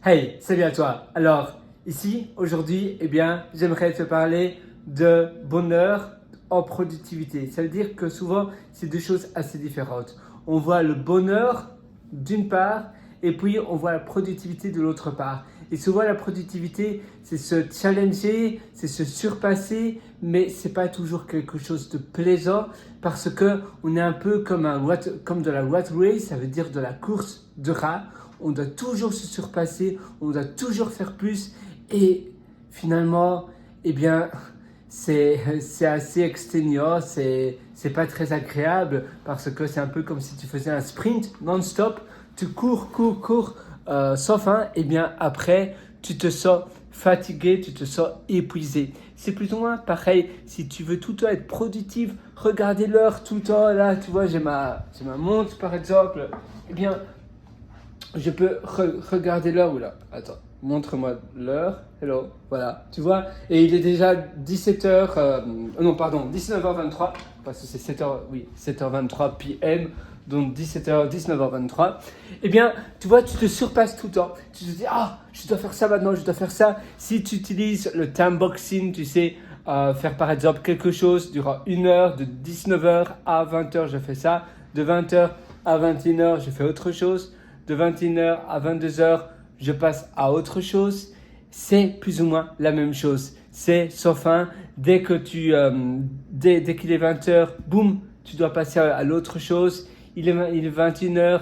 Hey, salut à toi. Alors, ici, aujourd'hui, j'aimerais te parler de bonheur en productivité. Ça veut dire que souvent, c'est deux choses assez différentes. On voit le bonheur d'une part, et puis on voit la productivité de l'autre part. Et souvent, la productivité, c'est se challenger, c'est se surpasser, mais c'est pas toujours quelque chose de plaisant parce que on est un peu comme comme de la rat race, ça veut dire de la course de rat. On doit toujours se surpasser, on doit toujours faire plus et finalement, eh bien, c'est assez exténuant, c'est pas très agréable parce que c'est un peu comme si tu faisais un sprint non-stop, tu cours sans fin, et bien après, tu te sens fatigué, tu te sens épuisé. C'est plus ou moins pareil, si tu veux tout le temps être productif, regarder l'heure tout le temps, là, tu vois, j'ai ma montre par exemple, eh bien, je peux regarder l'heure ou là. Attends, montre-moi l'heure. Hello, voilà, tu vois. Et il est déjà 17h, non pardon, 19h23, parce que c'est 7h, oui, 7h23 PM, donc 17h, 19h23. Eh bien, tu vois, tu te surpasses tout le temps. Tu te dis, ah, je dois faire ça maintenant, je dois faire ça. Si tu utilises le time boxing, tu sais, faire par exemple quelque chose durant une heure, de 19h à 20h, je fais ça. De 20h à 21h, je fais autre chose. De 21h à 22h, je passe à autre chose. C'est plus ou moins la même chose. C'est sans fin. Dès qu'il est 20h, boum, tu dois passer à l'autre chose. Il est 21h,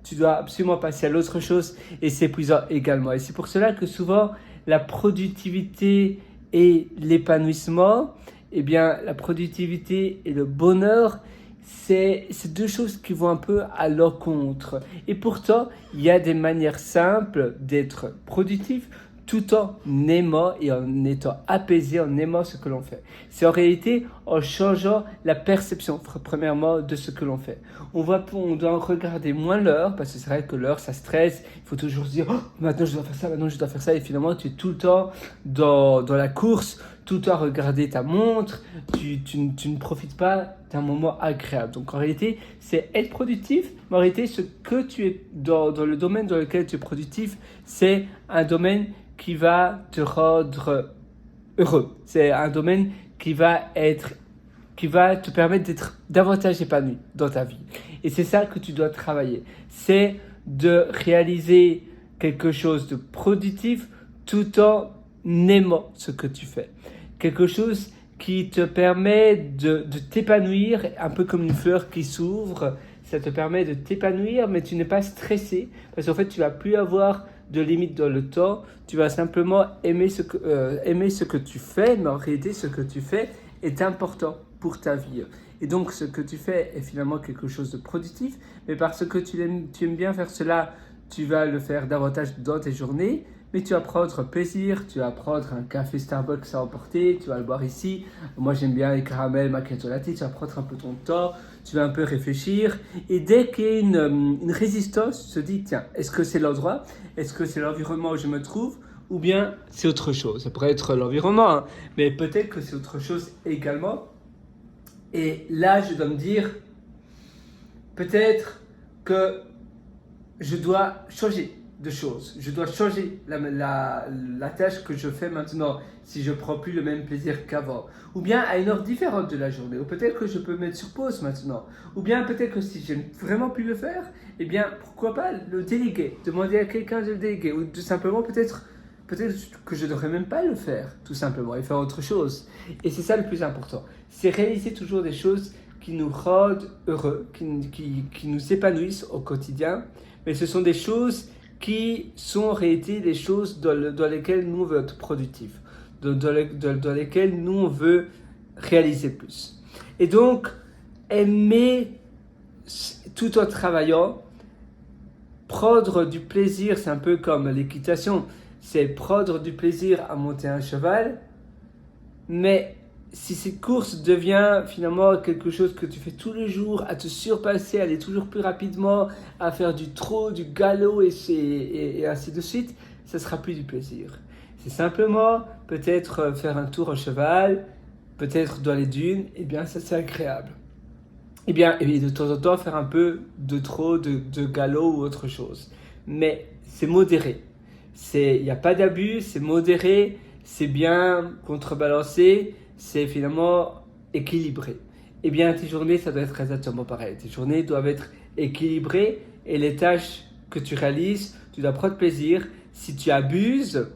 tu dois absolument passer à l'autre chose. Et c'est épuisant également. Et c'est pour cela que souvent, la productivité et l'épanouissement, eh bien, la productivité et le bonheur, c'est deux choses qui vont un peu à l'encontre. Et pourtant, il y a des manières simples d'être productif tout en aimant et en étant apaisé, en aimant ce que l'on fait. C'est en réalité en changeant la perception, premièrement, de ce que l'on fait. On doit regarder moins l'heure, parce que c'est vrai que l'heure, ça stresse. Il faut toujours se dire, oh, maintenant je dois faire ça, maintenant je dois faire ça. Et finalement, tu es tout le temps dans la course, tout le temps à regarder ta montre. Tu ne profites pas d'un moment agréable. Donc en réalité, c'est être productif, mais en réalité, ce que tu es dans le domaine dans lequel tu es productif, c'est un domaine qui va te rendre heureux. C'est un domaine qui va te permettre d'être davantage épanoui dans ta vie. Et c'est ça que tu dois travailler. C'est de réaliser quelque chose de productif tout en aimant ce que tu fais. Quelque chose qui te permet de t'épanouir, un peu comme une fleur qui s'ouvre. Ça te permet de t'épanouir, mais tu n'es pas stressé, parce qu'en fait, tu vas plus avoir de limite dans le temps. Tu vas simplement aimer ce que tu fais, mais en réalité, ce que tu fais est important pour ta vie. Et donc, ce que tu fais est finalement quelque chose de productif, mais parce que tu aimes bien faire cela, tu vas le faire davantage dans tes journées, mais tu vas prendre plaisir, tu vas prendre un café Starbucks à emporter, tu vas le boire ici. Moi, j'aime bien les caramels macchiato latte, tu vas prendre un peu ton temps, tu vas un peu réfléchir. Et dès qu'il y a une résistance, tu te dis, tiens, est-ce que c'est l'endroit? Est-ce que c'est l'environnement où je me trouve? Ou bien c'est autre chose? Ça pourrait être l'environnement, hein, mais peut-être que c'est autre chose également. Et là, je dois me dire, peut-être que je dois changer de choses. Je dois changer la tâche que je fais maintenant si je ne prends plus le même plaisir qu'avant. Ou bien à une heure différente de la journée. Ou peut-être que je peux mettre sur pause maintenant. Ou bien peut-être que si j'aime vraiment plus le faire, eh bien pourquoi pas le déléguer. Demander à quelqu'un de le déléguer. Ou tout simplement peut-être que je ne devrais même pas le faire, tout simplement, et faire autre chose. Et c'est ça le plus important. C'est réaliser toujours des choses qui nous rendent heureux, qui nous épanouissent au quotidien. Mais ce sont des choses qui sont en réalité des choses dans lesquelles nous on veut être productifs, dans lesquelles nous on veut réaliser plus. Et donc, aimer tout en travaillant, prendre du plaisir, c'est un peu comme l'équitation, c'est prendre du plaisir à monter un cheval, mais si cette course devient finalement quelque chose que tu fais tous les jours, à te surpasser, à aller toujours plus rapidement, à faire du trot, du galop et ainsi de suite, ça sera plus du plaisir. C'est simplement peut-être faire un tour en cheval, peut-être dans les dunes, et bien ça c'est agréable. Et bien, et de temps en temps faire un peu de trot, de galop ou autre chose. Mais c'est modéré. Il n'y a pas d'abus, c'est modéré, c'est bien contrebalancé, c'est finalement équilibré. Eh bien, tes journées, ça doit être exactement pareil. Tes journées doivent être équilibrées et les tâches que tu réalises, tu dois prendre plaisir. Si tu abuses,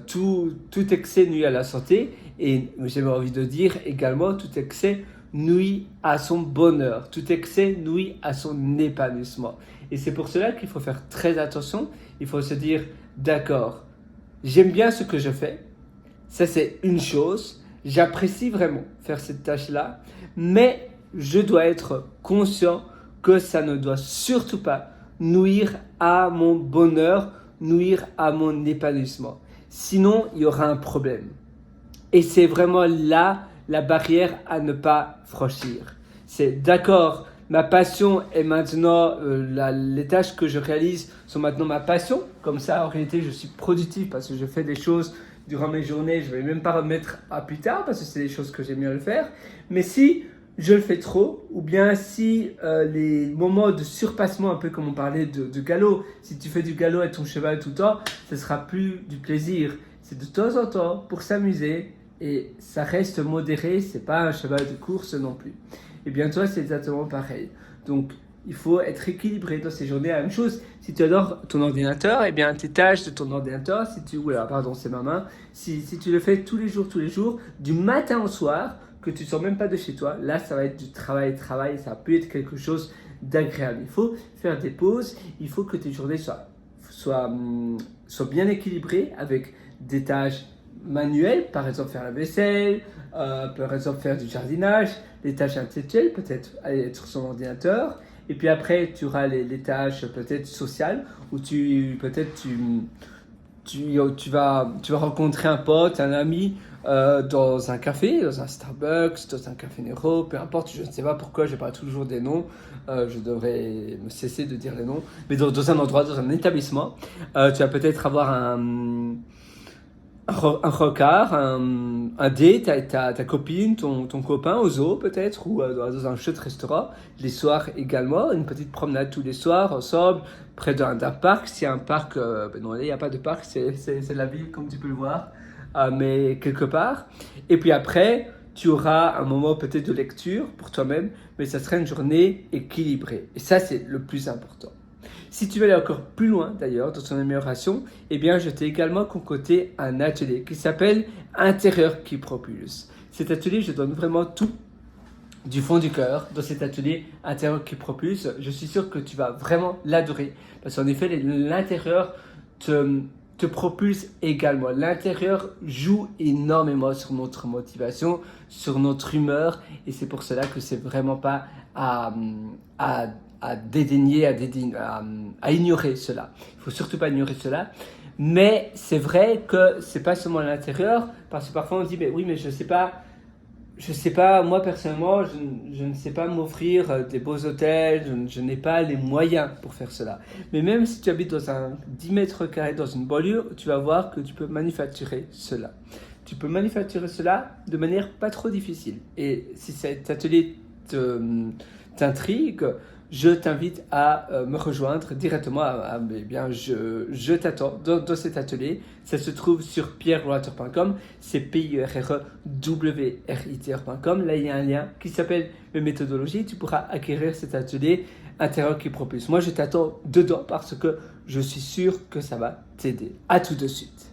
tout excès nuit à la santé et j'ai envie de dire également tout excès nuit à son bonheur, tout excès nuit à son épanouissement. Et c'est pour cela qu'il faut faire très attention. Il faut se dire, d'accord, j'aime bien ce que je fais, ça c'est une chose, j'apprécie vraiment faire cette tâche-là, mais je dois être conscient que ça ne doit surtout pas nuire à mon bonheur, nuire à mon épanouissement. Sinon, il y aura un problème. Et c'est vraiment là la barrière à ne pas franchir. C'est d'accord, ma passion est maintenant, les tâches que je réalise sont maintenant ma passion. Comme ça, en réalité, je suis productif parce que je fais des choses durant mes journées. Je ne vais même pas remettre à plus tard parce que c'est des choses que j'aime bien le faire. Mais si je le fais trop, ou bien si les moments de surpassement, un peu comme on parlait de galop, si tu fais du galop avec ton cheval tout le temps, ce sera plus du plaisir. C'est de temps en temps pour s'amuser et ça reste modéré, c'est pas un cheval de course non plus. Et bien toi, c'est exactement pareil. Donc, il faut être équilibré dans ces journées. La même chose, si tu adores ton ordinateur, et bien tes tâches de ton ordinateur, pardon, c'est ma main, si tu le fais tous les jours, du matin au soir, que tu ne sors même pas de chez toi, là, ça va être du travail, ça peut être quelque chose d'agréable. Il faut faire des pauses, il faut que tes journées soient bien équilibrées avec des tâches manuelles, par exemple faire la vaisselle, par exemple faire du jardinage, les tâches intellectuelles, peut-être aller sur son ordinateur, et puis après tu auras les tâches peut-être sociales, où tu vas rencontrer un pote, un ami dans un café, dans un Starbucks, dans un Café Nero, peu importe, je ne sais pas pourquoi je parle toujours des noms, je devrais me cesser de dire les noms, mais dans un endroit, dans un établissement, tu vas peut-être avoir un rencard, un date avec ta copine, ton copain au zoo peut-être, ou dans un chouette restaurant, les soirs également, une petite promenade tous les soirs ensemble, près d'un parc. S'il y a un parc, non, il n'y a pas de parc, c'est la ville comme tu peux le voir, mais quelque part. Et puis après, tu auras un moment peut-être de lecture pour toi-même, mais ça sera une journée équilibrée. Et ça, c'est le plus important. Si tu veux aller encore plus loin d'ailleurs dans ton amélioration, eh bien je t'ai également concocté un atelier qui s'appelle Intérieur qui propulse. Cet atelier, je donne vraiment tout du fond du cœur dans cet atelier Intérieur qui propulse. Je suis sûr que tu vas vraiment l'adorer parce qu'en effet, l'intérieur te propulse également. L'intérieur joue énormément sur notre motivation, sur notre humeur et c'est pour cela que c'est vraiment pas à dédaigner, à ignorer cela. Il faut surtout pas ignorer cela. Mais c'est vrai que c'est pas seulement à l'intérieur, parce que parfois on dit mais oui, mais je sais pas, moi personnellement, je ne sais pas m'offrir des beaux hôtels, je n'ai pas les moyens pour faire cela. Mais même si tu habites dans un 10 mètres carrés dans une banlieue, tu vas voir que tu peux manufacturer cela. Tu peux manufacturer cela de manière pas trop difficile. Et si cet atelier t'intrigue, je t'invite à me rejoindre directement. Eh bien, je t'attends dans cet atelier. Ça se trouve sur pierrewriter.com, c'est pierrewriter.com. Là, il y a un lien qui s'appelle mes méthodologies. Tu pourras acquérir cet atelier Intérieur qui propulse. Moi, je t'attends dedans parce que je suis sûr que ça va t'aider. À tout de suite.